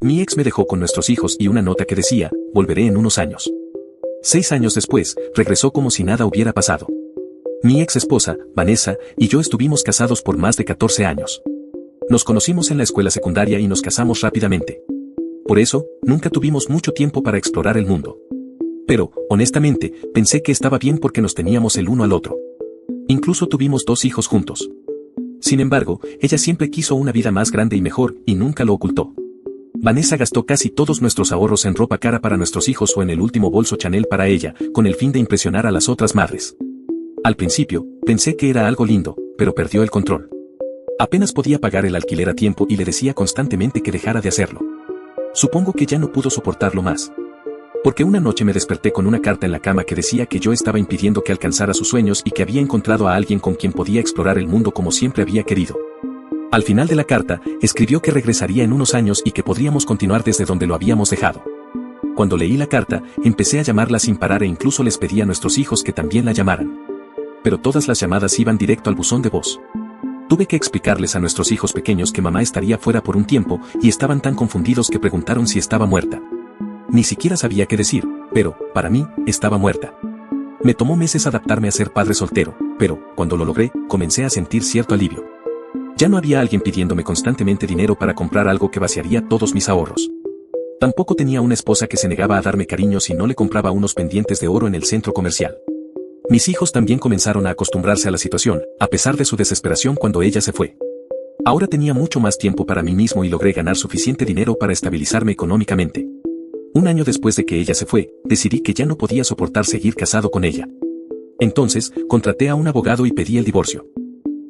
Mi ex me dejó con nuestros hijos y una nota que decía, volveré en unos años. 6 años después, regresó como si nada hubiera pasado. Mi ex esposa, Vanessa, y yo estuvimos casados por más de 14 años. Nos conocimos en la escuela secundaria y nos casamos rápidamente. Por eso, nunca tuvimos mucho tiempo para explorar el mundo. Pero, honestamente, pensé que estaba bien porque nos teníamos el uno al otro. Incluso tuvimos 2 hijos juntos. Sin embargo, ella siempre quiso una vida más grande y mejor, y nunca lo ocultó. Vanessa gastó casi todos nuestros ahorros en ropa cara para nuestros hijos o en el último bolso Chanel para ella, con el fin de impresionar a las otras madres. Al principio, pensé que era algo lindo, pero perdió el control. Apenas podía pagar el alquiler a tiempo y le decía constantemente que dejara de hacerlo. Supongo que ya no pudo soportarlo más. Porque una noche me desperté con una carta en la cama que decía que yo estaba impidiendo que alcanzara sus sueños y que había encontrado a alguien con quien podía explorar el mundo como siempre había querido. Al final de la carta, escribió que regresaría en unos años y que podríamos continuar desde donde lo habíamos dejado. Cuando leí la carta, empecé a llamarla sin parar e incluso les pedí a nuestros hijos que también la llamaran. Pero todas las llamadas iban directo al buzón de voz. Tuve que explicarles a nuestros hijos pequeños que mamá estaría fuera por un tiempo y estaban tan confundidos que preguntaron si estaba muerta. Ni siquiera sabía qué decir, pero, para mí, estaba muerta. Me tomó meses adaptarme a ser padre soltero, pero, cuando lo logré, comencé a sentir cierto alivio. Ya no había alguien pidiéndome constantemente dinero para comprar algo que vaciaría todos mis ahorros. Tampoco tenía una esposa que se negaba a darme cariño si no le compraba unos pendientes de oro en el centro comercial. Mis hijos también comenzaron a acostumbrarse a la situación, a pesar de su desesperación cuando ella se fue. Ahora tenía mucho más tiempo para mí mismo y logré ganar suficiente dinero para estabilizarme económicamente. Un año después de que ella se fue, decidí que ya no podía soportar seguir casado con ella. Entonces, contraté a un abogado y pedí el divorcio.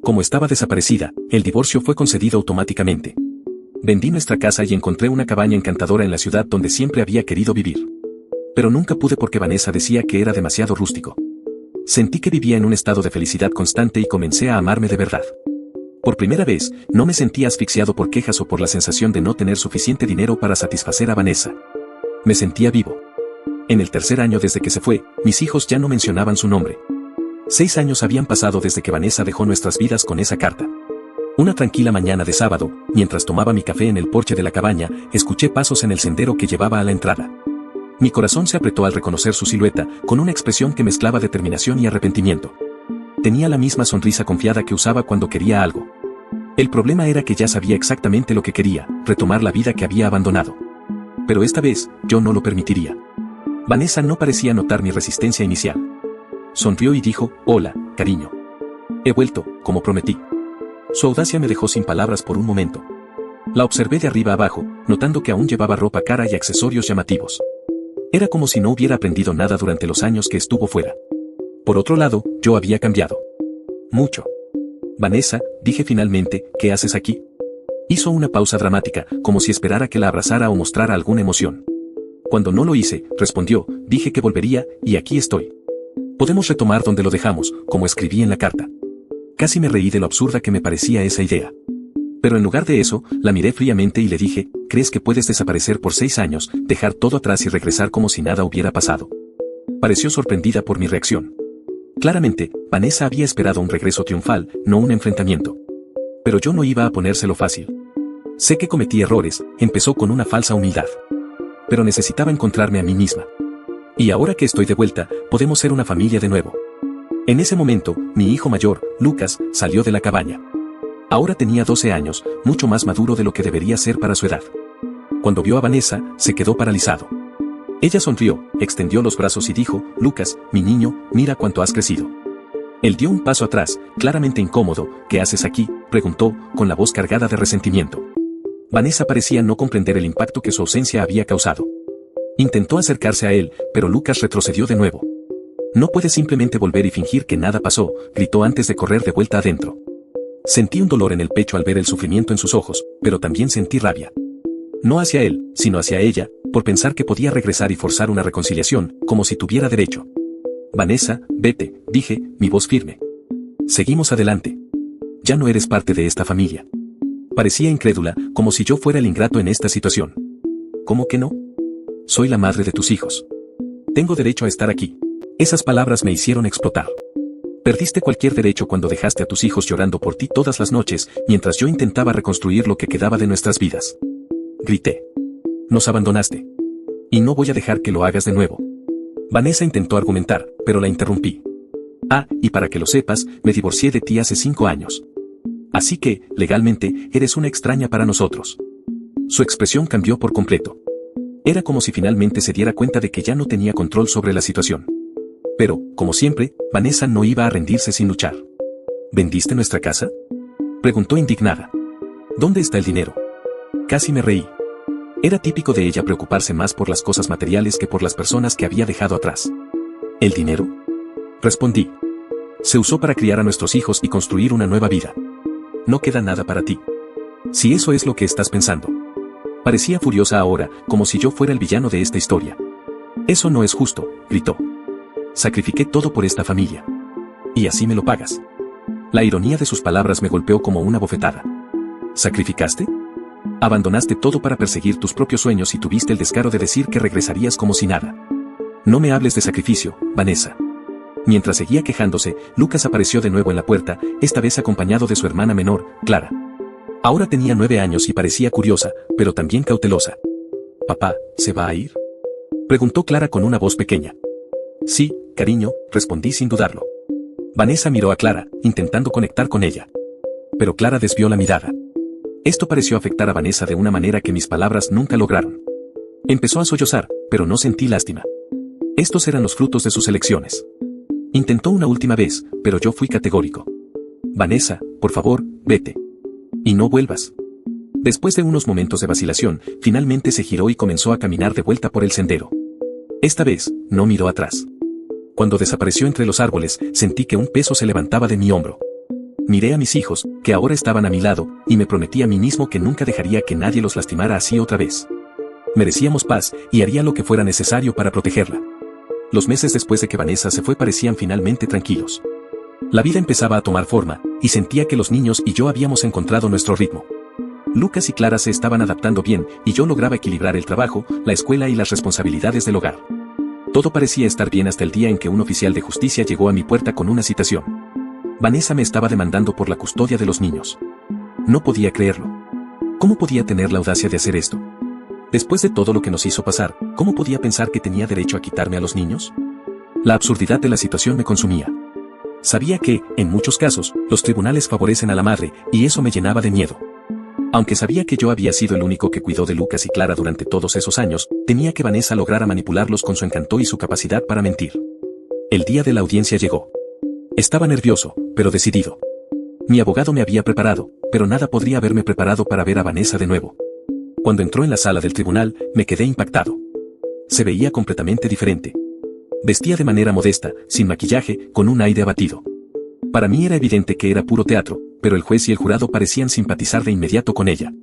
Como estaba desaparecida, el divorcio fue concedido automáticamente. Vendí nuestra casa y encontré una cabaña encantadora en la ciudad donde siempre había querido vivir. Pero nunca pude porque Vanessa decía que era demasiado rústico. Sentí que vivía en un estado de felicidad constante y comencé a amarme de verdad. Por primera vez, no me sentía asfixiado por quejas o por la sensación de no tener suficiente dinero para satisfacer a Vanessa. Me sentía vivo. En el tercer año desde que se fue, mis hijos ya no mencionaban su nombre. 6 años habían pasado desde que Vanessa dejó nuestras vidas con esa carta. Una tranquila mañana de sábado, mientras tomaba mi café en el porche de la cabaña, escuché pasos en el sendero que llevaba a la entrada. Mi corazón se apretó al reconocer su silueta, con una expresión que mezclaba determinación y arrepentimiento. Tenía la misma sonrisa confiada que usaba cuando quería algo. El problema era que ya sabía exactamente lo que quería, retomar la vida que había abandonado. Pero esta vez, yo no lo permitiría. Vanessa no parecía notar mi resistencia inicial. Sonrió y dijo, hola, cariño. He vuelto, como prometí. Su audacia me dejó sin palabras por un momento. La observé de arriba abajo, notando que aún llevaba ropa cara y accesorios llamativos. Era como si no hubiera aprendido nada durante los años que estuvo fuera. Por otro lado, yo había cambiado. Mucho. Vanessa, dije finalmente, ¿qué haces aquí? Hizo una pausa dramática, como si esperara que la abrazara o mostrara alguna emoción. Cuando no lo hice, respondió, dije que volvería, y aquí estoy. Podemos retomar donde lo dejamos, como escribí en la carta. Casi me reí de lo absurda que me parecía esa idea. Pero en lugar de eso, la miré fríamente y le dije, ¿crees que puedes desaparecer por 6 años, dejar todo atrás y regresar como si nada hubiera pasado? Pareció sorprendida por mi reacción. Claramente, Vanessa había esperado un regreso triunfal, no un enfrentamiento. Pero yo no iba a ponérselo fácil. Sé que cometí errores, empezó con una falsa humildad. Pero necesitaba encontrarme a mí misma. Y ahora que estoy de vuelta, podemos ser una familia de nuevo. En ese momento, mi hijo mayor, Lucas, salió de la cabaña. Ahora tenía 12 años, mucho más maduro de lo que debería ser para su edad. Cuando vio a Vanessa, se quedó paralizado. Ella sonrió, extendió los brazos y dijo, Lucas, mi niño, mira cuánto has crecido. Él dio un paso atrás, claramente incómodo, ¿qué haces aquí?, preguntó, con la voz cargada de resentimiento. Vanessa parecía no comprender el impacto que su ausencia había causado. Intentó acercarse a él, pero Lucas retrocedió de nuevo. No puedes simplemente volver y fingir que nada pasó, gritó antes de correr de vuelta adentro. Sentí un dolor en el pecho al ver el sufrimiento en sus ojos, pero también sentí rabia. No hacia él, sino hacia ella, por pensar que podía regresar y forzar una reconciliación, como si tuviera derecho. Vanessa, vete, dije, mi voz firme. Seguimos adelante. Ya no eres parte de esta familia. Parecía incrédula, como si yo fuera el ingrato en esta situación. ¿Cómo que no? Soy la madre de tus hijos. Tengo derecho a estar aquí. Esas palabras me hicieron explotar. Perdiste cualquier derecho cuando dejaste a tus hijos llorando por ti todas las noches, mientras yo intentaba reconstruir lo que quedaba de nuestras vidas. Grité. Nos abandonaste. Y no voy a dejar que lo hagas de nuevo. Vanessa intentó argumentar, pero la interrumpí. Ah, y para que lo sepas, me divorcié de ti hace 5 años. Así que, legalmente, eres una extraña para nosotros. Su expresión cambió por completo. Era como si finalmente se diera cuenta de que ya no tenía control sobre la situación. Pero, como siempre, Vanessa no iba a rendirse sin luchar. ¿Vendiste nuestra casa?, preguntó indignada. ¿Dónde está el dinero? Casi me reí. Era típico de ella preocuparse más por las cosas materiales que por las personas que había dejado atrás. ¿El dinero?, respondí. Se usó para criar a nuestros hijos y construir una nueva vida. No queda nada para ti. Si eso es lo que estás pensando. Parecía furiosa ahora, como si yo fuera el villano de esta historia. Eso no es justo, gritó. Sacrifiqué todo por esta familia. Y así me lo pagas. La ironía de sus palabras me golpeó como una bofetada. ¿Sacrificaste? Abandonaste todo para perseguir tus propios sueños y tuviste el descaro de decir que regresarías como si nada. No me hables de sacrificio, Vanessa. Mientras seguía quejándose, Lucas apareció de nuevo en la puerta, esta vez acompañado de su hermana menor, Clara. Ahora tenía 9 años y parecía curiosa, pero también cautelosa. ¿Papá, se va a ir?, preguntó Clara con una voz pequeña. Sí, cariño, respondí sin dudarlo. Vanessa miró a Clara, intentando conectar con ella. Pero Clara desvió la mirada. Esto pareció afectar a Vanessa de una manera que mis palabras nunca lograron. Empezó a sollozar, pero no sentí lástima. Estos eran los frutos de sus elecciones. Intentó una última vez, pero yo fui categórico. Vanessa, por favor, vete. Y no vuelvas. Después de unos momentos de vacilación, finalmente se giró y comenzó a caminar de vuelta por el sendero. Esta vez, no miró atrás. Cuando desapareció entre los árboles, sentí que un peso se levantaba de mi hombro. Miré a mis hijos, que ahora estaban a mi lado, y me prometí a mí mismo que nunca dejaría que nadie los lastimara así otra vez. Merecíamos paz, y haría lo que fuera necesario para protegerla. Los meses después de que Vanessa se fue parecían finalmente tranquilos. La vida empezaba a tomar forma, y sentía que los niños y yo habíamos encontrado nuestro ritmo. Lucas y Clara se estaban adaptando bien, y yo lograba equilibrar el trabajo, la escuela y las responsabilidades del hogar. Todo parecía estar bien hasta el día en que un oficial de justicia llegó a mi puerta con una citación. Vanessa me estaba demandando por la custodia de los niños. No podía creerlo. ¿Cómo podía tener la audacia de hacer esto? Después de todo lo que nos hizo pasar, ¿cómo podía pensar que tenía derecho a quitarme a los niños? La absurdidad de la situación me consumía. Sabía que, en muchos casos, los tribunales favorecen a la madre, y eso me llenaba de miedo. Aunque sabía que yo había sido el único que cuidó de Lucas y Clara durante todos esos años, temía que Vanessa lograra manipularlos con su encanto y su capacidad para mentir. El día de la audiencia llegó. Estaba nervioso, pero decidido. Mi abogado me había preparado, pero nada podría haberme preparado para ver a Vanessa de nuevo. Cuando entró en la sala del tribunal, me quedé impactado. Se veía completamente diferente. Vestía de manera modesta, sin maquillaje, con un aire abatido. Para mí era evidente que era puro teatro, pero el juez y el jurado parecían simpatizar de inmediato con ella.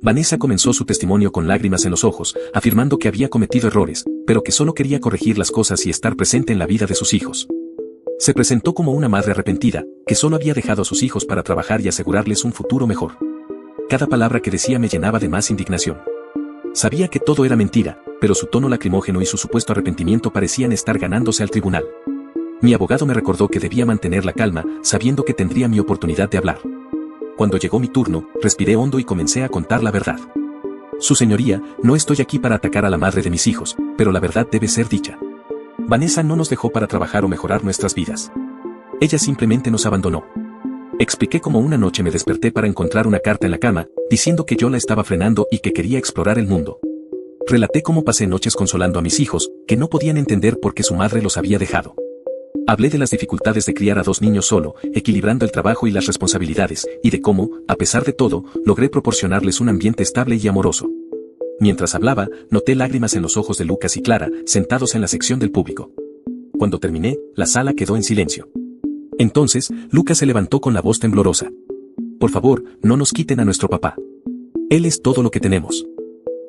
Vanessa comenzó su testimonio con lágrimas en los ojos, afirmando que había cometido errores, pero que solo quería corregir las cosas y estar presente en la vida de sus hijos. Se presentó como una madre arrepentida, que solo había dejado a sus hijos para trabajar y asegurarles un futuro mejor. Cada palabra que decía me llenaba de más indignación. Sabía que todo era mentira, pero su tono lacrimógeno y su supuesto arrepentimiento parecían estar ganándose al tribunal. Mi abogado me recordó que debía mantener la calma, sabiendo que tendría mi oportunidad de hablar. Cuando llegó mi turno, respiré hondo y comencé a contar la verdad. Su señoría, no estoy aquí para atacar a la madre de mis hijos, pero la verdad debe ser dicha. Vanessa no nos dejó para trabajar o mejorar nuestras vidas. Ella simplemente nos abandonó. Expliqué cómo una noche me desperté para encontrar una carta en la cama, diciendo que yo la estaba frenando y que quería explorar el mundo. Relaté cómo pasé noches consolando a mis hijos, que no podían entender por qué su madre los había dejado. Hablé de las dificultades de criar a 2 niños solo, equilibrando el trabajo y las responsabilidades, y de cómo, a pesar de todo, logré proporcionarles un ambiente estable y amoroso. Mientras hablaba, noté lágrimas en los ojos de Lucas y Clara, sentados en la sección del público. Cuando terminé, la sala quedó en silencio. Entonces, Lucas se levantó con la voz temblorosa. Por favor, no nos quiten a nuestro papá. Él es todo lo que tenemos.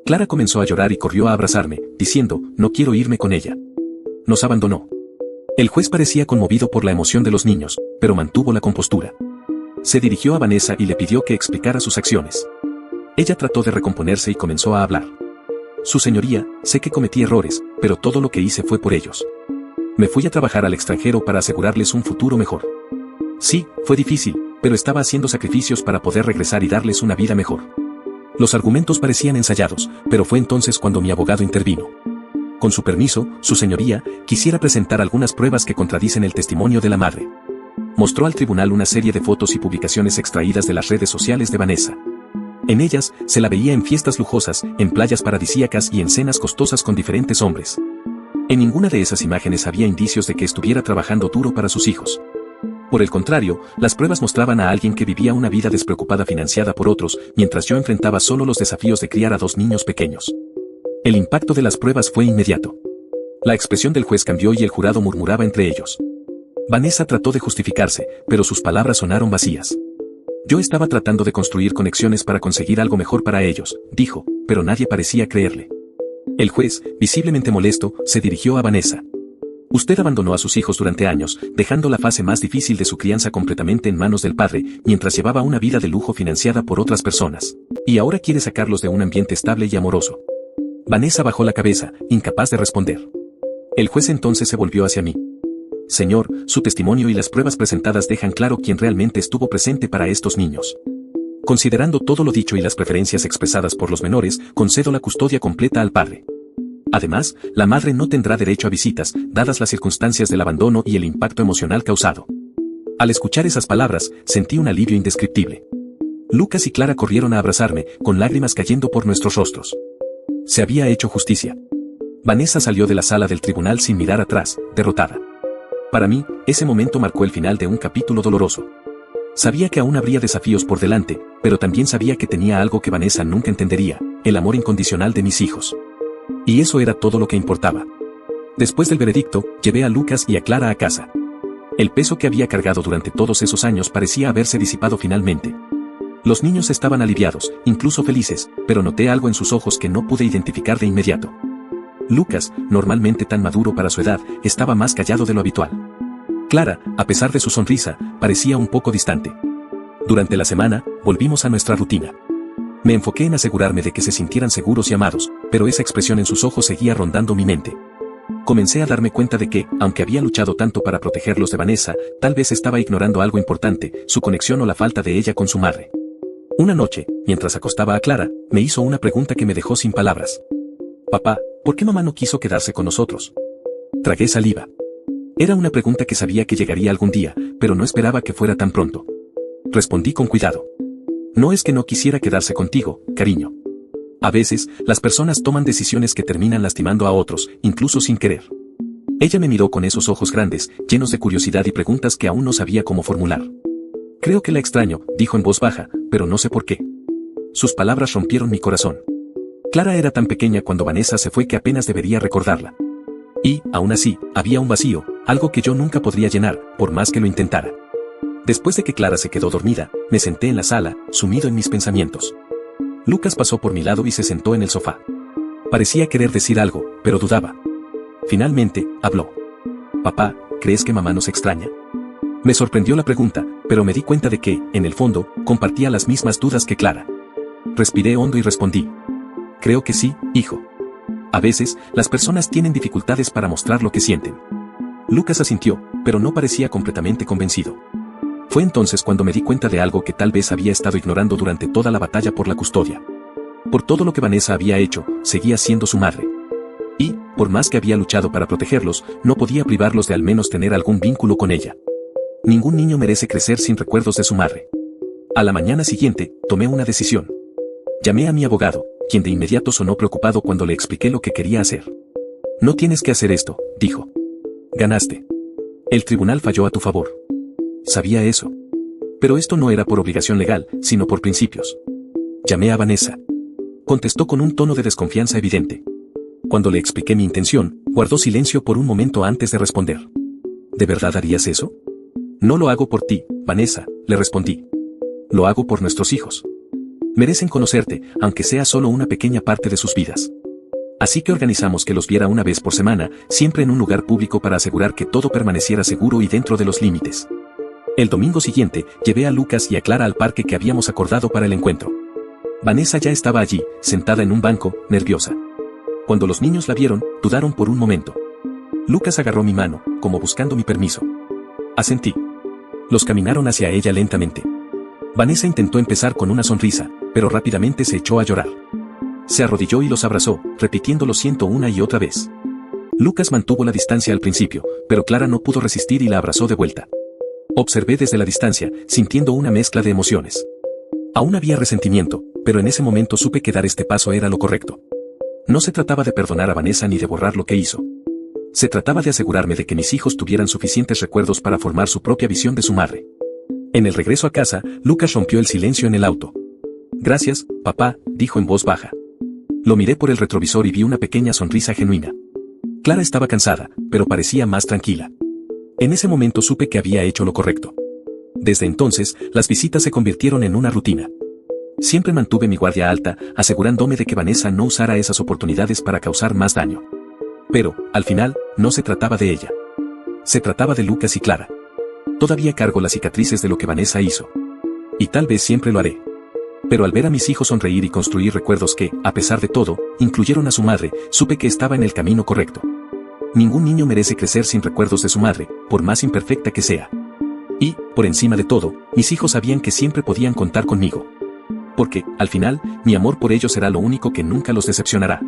Clara comenzó a llorar y corrió a abrazarme, diciendo, no quiero irme con ella. Nos abandonó. El juez parecía conmovido por la emoción de los niños, pero mantuvo la compostura. Se dirigió a Vanessa y le pidió que explicara sus acciones. Ella trató de recomponerse y comenzó a hablar. Su señoría, sé que cometí errores, pero todo lo que hice fue por ellos. Me fui a trabajar al extranjero para asegurarles un futuro mejor. Sí, fue difícil, pero estaba haciendo sacrificios para poder regresar y darles una vida mejor. Los argumentos parecían ensayados, pero fue entonces cuando mi abogado intervino. Con su permiso, su señoría, quisiera presentar algunas pruebas que contradicen el testimonio de la madre. Mostró al tribunal una serie de fotos y publicaciones extraídas de las redes sociales de Vanessa. En ellas, se la veía en fiestas lujosas, en playas paradisíacas y en cenas costosas con diferentes hombres. En ninguna de esas imágenes había indicios de que estuviera trabajando duro para sus hijos. Por el contrario, las pruebas mostraban a alguien que vivía una vida despreocupada financiada por otros, mientras yo enfrentaba solo los desafíos de criar a 2 niños pequeños. El impacto de las pruebas fue inmediato. La expresión del juez cambió y el jurado murmuraba entre ellos. Vanessa trató de justificarse, pero sus palabras sonaron vacías. Yo estaba tratando de construir conexiones para conseguir algo mejor para ellos, dijo, pero nadie parecía creerle. El juez, visiblemente molesto, se dirigió a Vanessa. Usted abandonó a sus hijos durante años, dejando la fase más difícil de su crianza completamente en manos del padre, mientras llevaba una vida de lujo financiada por otras personas. Y ahora quiere sacarlos de un ambiente estable y amoroso. Vanessa bajó la cabeza, incapaz de responder. El juez entonces se volvió hacia mí. Señor, su testimonio y las pruebas presentadas dejan claro quién realmente estuvo presente para estos niños. Considerando todo lo dicho y las preferencias expresadas por los menores, concedo la custodia completa al padre. Además, la madre no tendrá derecho a visitas, dadas las circunstancias del abandono y el impacto emocional causado. Al escuchar esas palabras, sentí un alivio indescriptible. Lucas y Clara corrieron a abrazarme, con lágrimas cayendo por nuestros rostros. Se había hecho justicia. Vanessa salió de la sala del tribunal sin mirar atrás, derrotada. Para mí, ese momento marcó el final de un capítulo doloroso. Sabía que aún habría desafíos por delante, pero también sabía que tenía algo que Vanessa nunca entendería, el amor incondicional de mis hijos. Y eso era todo lo que importaba. Después del veredicto, llevé a Lucas y a Clara a casa. El peso que había cargado durante todos esos años parecía haberse disipado finalmente. Los niños estaban aliviados, incluso felices, pero noté algo en sus ojos que no pude identificar de inmediato. Lucas, normalmente tan maduro para su edad, estaba más callado de lo habitual. Clara, a pesar de su sonrisa, parecía un poco distante. Durante la semana, volvimos a nuestra rutina. Me enfoqué en asegurarme de que se sintieran seguros y amados, pero esa expresión en sus ojos seguía rondando mi mente. Comencé a darme cuenta de que, aunque había luchado tanto para protegerlos de Vanessa, tal vez estaba ignorando algo importante, su conexión o la falta de ella con su madre. Una noche, mientras acostaba a Clara, me hizo una pregunta que me dejó sin palabras. Papá, ¿por qué mamá no quiso quedarse con nosotros? Tragué saliva. Era una pregunta que sabía que llegaría algún día, pero no esperaba que fuera tan pronto. Respondí con cuidado. No es que no quisiera quedarse contigo, cariño. A veces, las personas toman decisiones que terminan lastimando a otros, incluso sin querer. Ella me miró con esos ojos grandes, llenos de curiosidad y preguntas que aún no sabía cómo formular. Creo que la extraño, dijo en voz baja, pero no sé por qué. Sus palabras rompieron mi corazón. Clara era tan pequeña cuando Vanessa se fue que apenas debería recordarla. Y, aún así, había un vacío, algo que yo nunca podría llenar, por más que lo intentara. Después de que Clara se quedó dormida, me senté en la sala, sumido en mis pensamientos. Lucas pasó por mi lado y se sentó en el sofá. Parecía querer decir algo, pero dudaba. Finalmente, habló. Papá, ¿crees que mamá nos extraña? Me sorprendió la pregunta, pero me di cuenta de que, en el fondo, compartía las mismas dudas que Clara. Respiré hondo y respondí. Creo que sí, hijo. A veces, las personas tienen dificultades para mostrar lo que sienten. Lucas asintió, pero no parecía completamente convencido. Fue entonces cuando me di cuenta de algo que tal vez había estado ignorando durante toda la batalla por la custodia. Por todo lo que Vanessa había hecho, seguía siendo su madre. Y, por más que había luchado para protegerlos, no podía privarlos de al menos tener algún vínculo con ella. Ningún niño merece crecer sin recuerdos de su madre. A la mañana siguiente, tomé una decisión. Llamé a mi abogado, quien de inmediato sonó preocupado cuando le expliqué lo que quería hacer. No tienes que hacer esto, dijo. Ganaste. El tribunal falló a tu favor. Sabía eso. Pero esto no era por obligación legal, sino por principios. Llamé a Vanessa. Contestó con un tono de desconfianza evidente. Cuando le expliqué mi intención, guardó silencio por un momento antes de responder. ¿De verdad harías eso? No lo hago por ti, Vanessa, le respondí. Lo hago por nuestros hijos. Merecen conocerte, aunque sea solo una pequeña parte de sus vidas. Así que organizamos que los viera una vez por semana, siempre en un lugar público para asegurar que todo permaneciera seguro y dentro de los límites. El domingo siguiente, llevé a Lucas y a Clara al parque que habíamos acordado para el encuentro. Vanessa ya estaba allí, sentada en un banco, nerviosa. Cuando los niños la vieron, dudaron por un momento. Lucas agarró mi mano, como buscando mi permiso. Asentí. Los caminaron hacia ella lentamente. Vanessa intentó empezar con una sonrisa, pero rápidamente se echó a llorar. Se arrodilló y los abrazó, repitiendo lo siento una y otra vez. Lucas mantuvo la distancia al principio, pero Clara no pudo resistir y la abrazó de vuelta. Observé desde la distancia, sintiendo una mezcla de emociones. Aún había resentimiento, pero en ese momento supe que dar este paso era lo correcto. No se trataba de perdonar a Vanessa ni de borrar lo que hizo. Se trataba de asegurarme de que mis hijos tuvieran suficientes recuerdos para formar su propia visión de su madre. En el regreso a casa, Lucas rompió el silencio en el auto. Gracias, papá, dijo en voz baja. Lo miré por el retrovisor y vi una pequeña sonrisa genuina. Clara estaba cansada, pero parecía más tranquila. En ese momento supe que había hecho lo correcto. Desde entonces, las visitas se convirtieron en una rutina. Siempre mantuve mi guardia alta, asegurándome de que Vanessa no usara esas oportunidades para causar más daño. Pero, al final, no se trataba de ella. Se trataba de Lucas y Clara. Todavía cargo las cicatrices de lo que Vanessa hizo. Y tal vez siempre lo haré. Pero al ver a mis hijos sonreír y construir recuerdos que, a pesar de todo, incluyeron a su madre, supe que estaba en el camino correcto. Ningún niño merece crecer sin recuerdos de su madre, por más imperfecta que sea. Y, por encima de todo, mis hijos sabían que siempre podían contar conmigo. Porque, al final, mi amor por ellos será lo único que nunca los decepcionará.